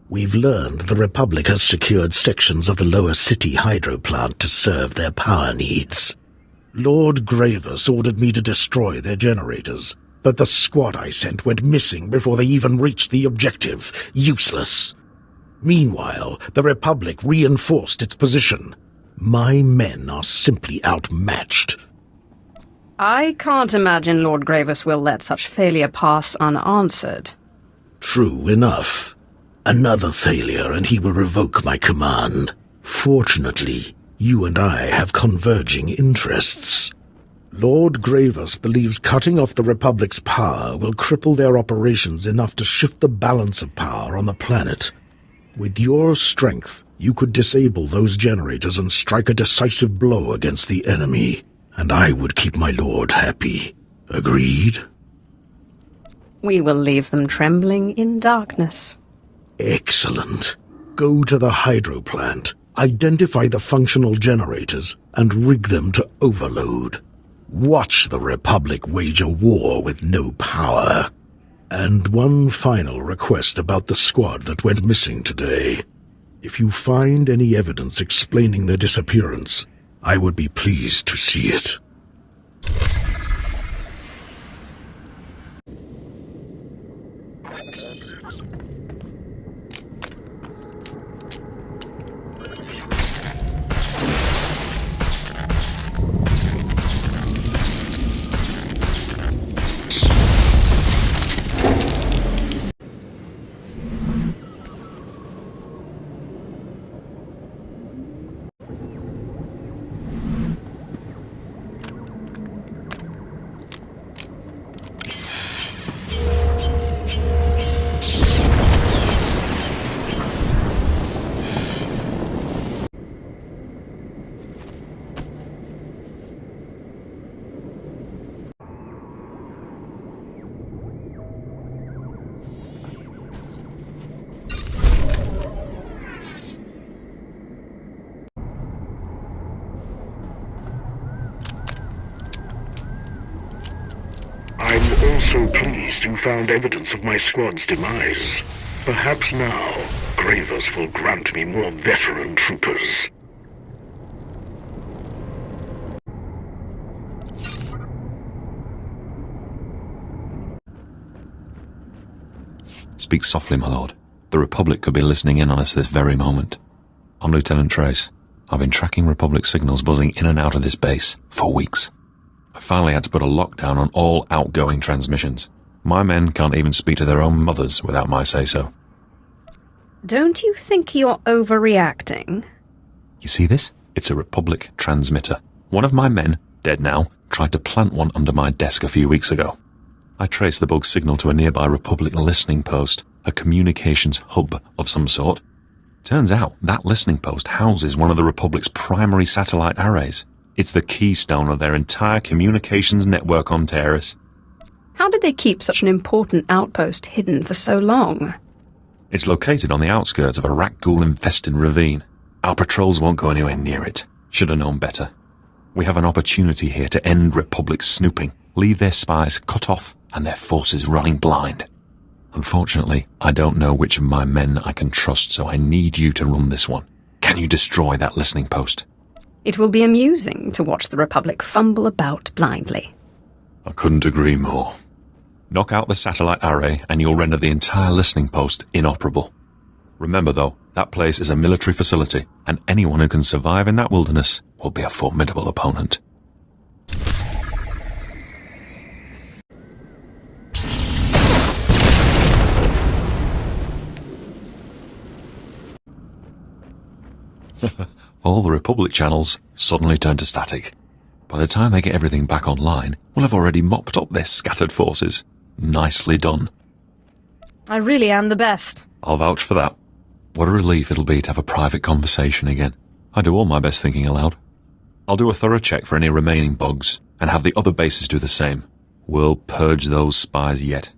We've learned the Republic has secured sections of the lower city hydro plant to serve their power needs. Lord Gravis ordered me to destroy their generators, but the squad I sent went missing before they even reached the objective. Useless. Meanwhile, the Republic reinforced its position. My men are simply outmatched. I can't imagine Lord Gravis will let such failure pass unanswered. True enough. Another failure and he will revoke my command. Fortunately, you and I have converging interests. Lord Gravis believes cutting off the Republic's power will cripple their operations enough to shift the balance of power on the planet. With your strength, You could disable those generators and strike a decisive blow against the enemy, and I would keep my lord happy. Agreed? We will leave them trembling in darkness. Excellent. Go to the hydro plant, identify the functional generators, and rig them to overload. Watch the Republic wage a war with no power. And one final request about the squad that went missing today. If you find any evidence explaining their disappearance, I would be pleased to see it. I'm also pleased you found evidence of my squad's demise. Perhaps now, Gravers will grant me more veteran troopers. Speak softly, my lord. The Republic could be listening in on us this very moment. I'm Lieutenant Trace. I've been tracking Republic signals buzzing in and out of this base for weeks. I finally had to put a lockdown on all outgoing transmissions. My men can't even speak to their own mothers without my say-so. Don't you think you're overreacting? You see this? It's a Republic transmitter. One of my men, dead now, tried to plant one under my desk a few weeks ago. I traced the bug signal to a nearby Republic listening post, a communications hub of some sort. Turns out that listening post houses one of the Republic's primary satellite arrays. It's the keystone of their entire communications network on Taris. How did they keep such an important outpost hidden for so long? It's located on the outskirts of a Rakghoul-infested ravine. Our patrols won't go anywhere near it. Should have known better. We have an opportunity here to end Republic snooping, leave their spies cut off and their forces running blind. Unfortunately, I don't know which of my men I can trust, so I need you to run this one. Can you destroy that listening post? It will be amusing to watch the Republic fumble about blindly. I couldn't agree more. Knock out the satellite array and you'll render the entire listening post inoperable. Remember though, that place is a military facility, and anyone who can survive in that wilderness will be a formidable opponent. All the Republic channels suddenly turn to static. By the time they get everything back online, we'll have already mopped up their scattered forces. Nicely done. I really am the best. I'll vouch for that. What a relief it'll be to have a private conversation again. I do all my best thinking aloud. I'll do a thorough check for any remaining bugs, and have the other bases do the same. We'll purge those spies yet.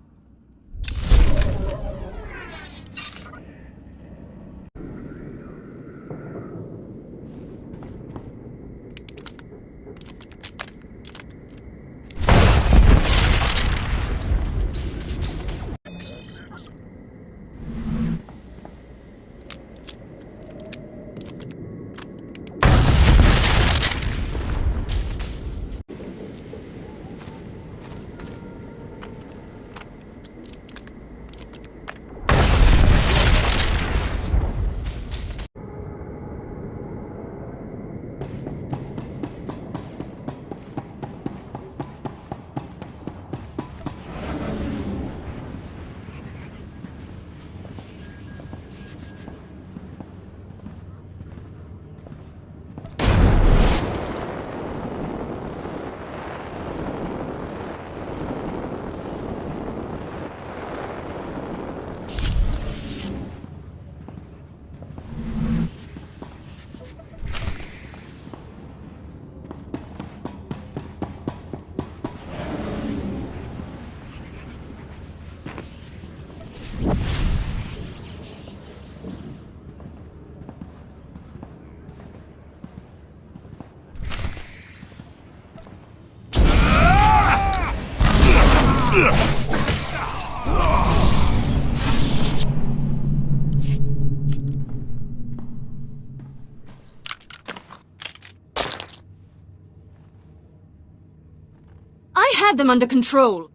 had them under control.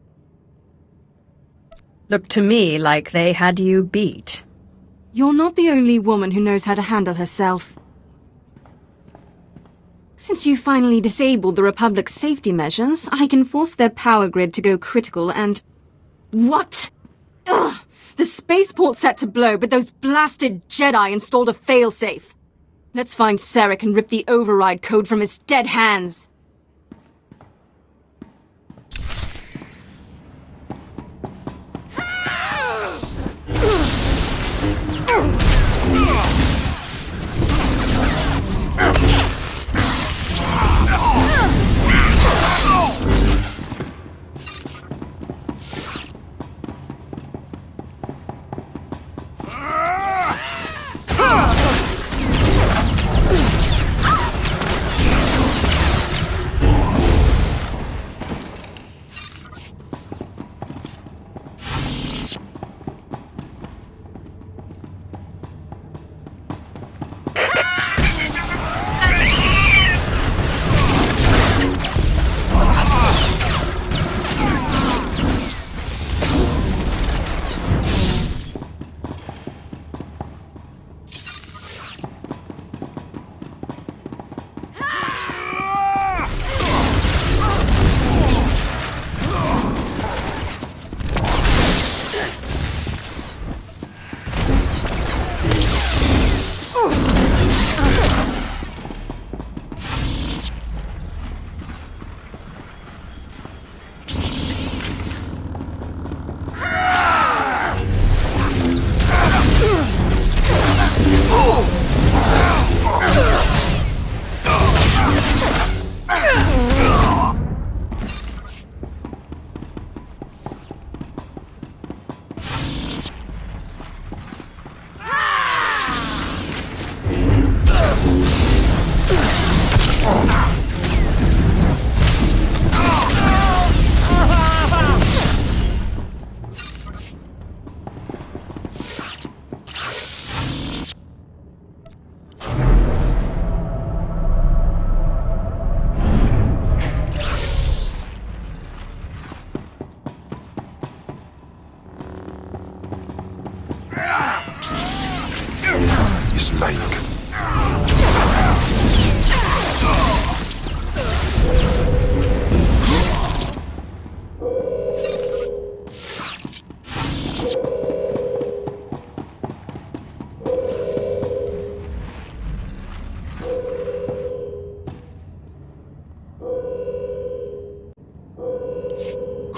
Looked to me like they had you beat. You're not the only woman who knows how to handle herself. Since you finally disabled the Republic's safety measures, I can force their power grid to go critical and... What? Ugh! The spaceport's set to blow, but those blasted Jedi installed a failsafe. Let's find Sarek and rip the override code from his dead hands.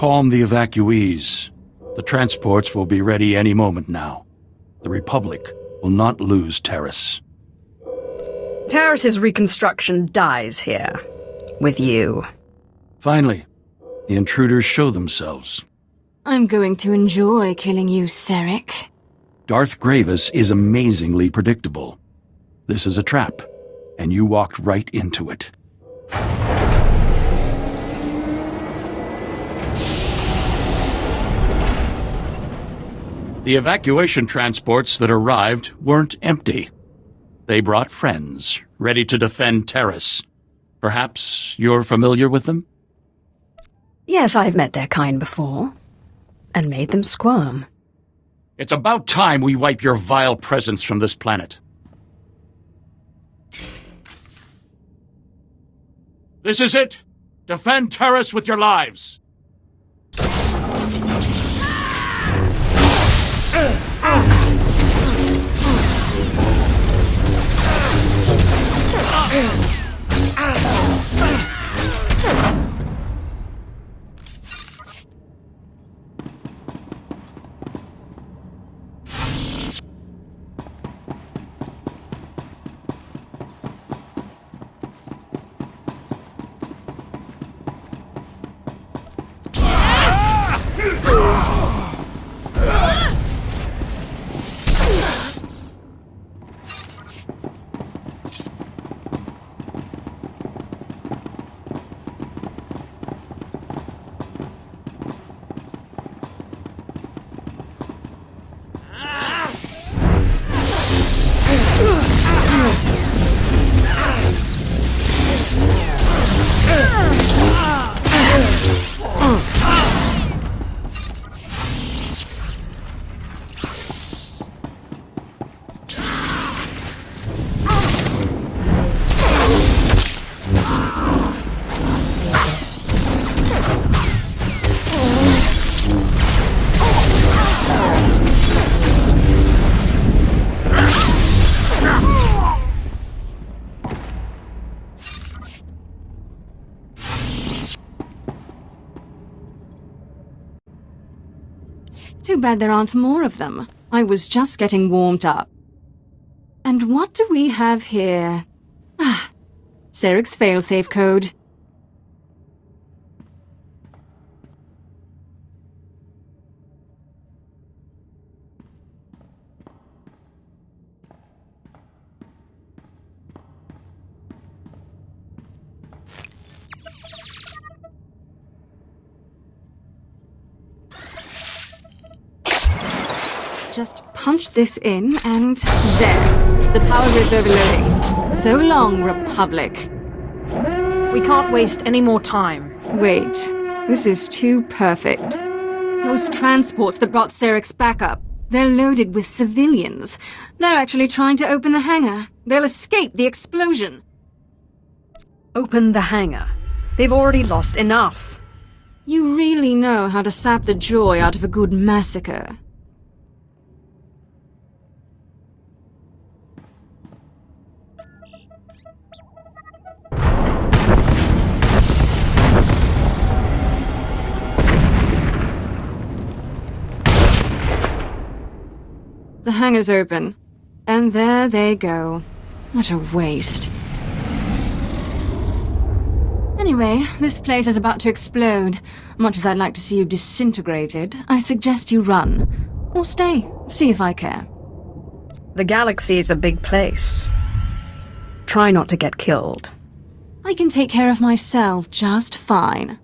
Calm the evacuees. The transports will be ready any moment now. The Republic will not lose Taris. Taris's reconstruction dies here. With you. Finally, the intruders show themselves. I'm going to enjoy killing you, Sarek. Darth Gravis is amazingly predictable. This is a trap, and you walked right into it. The evacuation transports that arrived weren't empty. They brought friends, ready to defend Taris. Perhaps you're familiar with them? Yes, I've met their kind before. And made them squirm. It's about time we wipe your vile presence from this planet. This is it! Defend Taris with your lives! Too bad there aren't more of them. I was just getting warmed up. And what do we have here? Ah, Seric's failsafe code. Just punch this in, and there. The power grid's overloading. So long, Republic. We can't waste any more time. Wait, this is too perfect. Those transports that brought Seric's backup, they're loaded with civilians. They're actually trying to open the hangar. They'll escape the explosion. Open the hangar. They've already lost enough. You really know how to sap the joy out of a good massacre. The hangar's open. And there they go. What a waste. Anyway, this place is about to explode. Much as I'd like to see you disintegrated, I suggest you run. Or stay, see if I care. The galaxy is a big place. Try not to get killed. I can take care of myself just fine.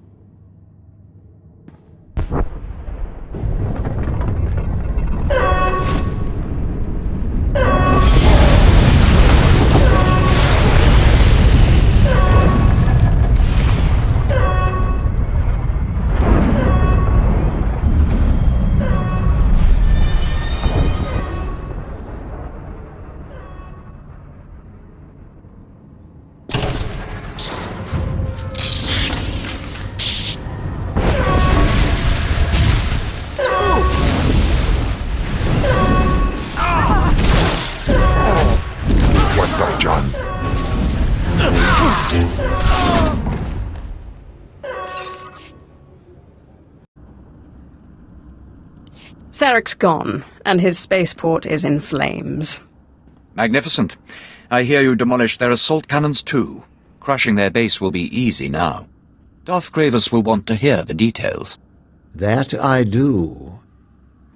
Seric's gone, and his spaceport is in flames. Magnificent. I hear you demolished their assault cannons too. Crushing their base will be easy now. Darth Gravis will want to hear the details. That I do.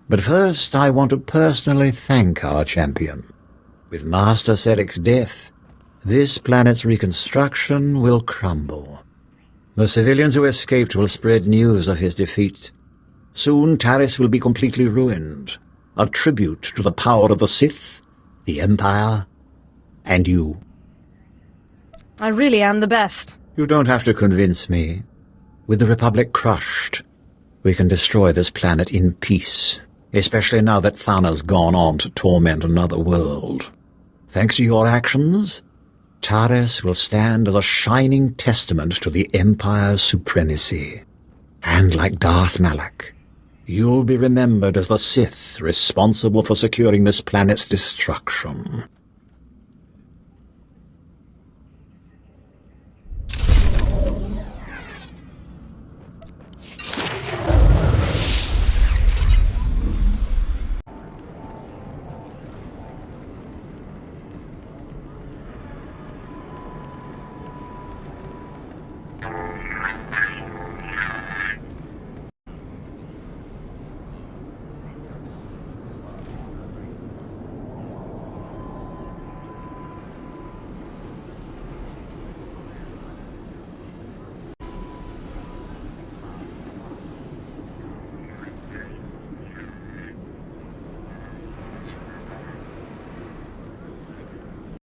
But first I want to personally thank our champion. With Master Seric's death, this planet's reconstruction will crumble. The civilians who escaped will spread news of his defeat. Soon Taris will be completely ruined, a tribute to the power of the Sith, the Empire, and you. I really am the best. You don't have to convince me. With the Republic crushed, we can destroy this planet in peace, especially now that Thana's gone on to torment another world. Thanks to your actions, Taris will stand as a shining testament to the Empire's supremacy. And like Darth Malak, you'll be remembered as the Sith responsible for securing this planet's destruction.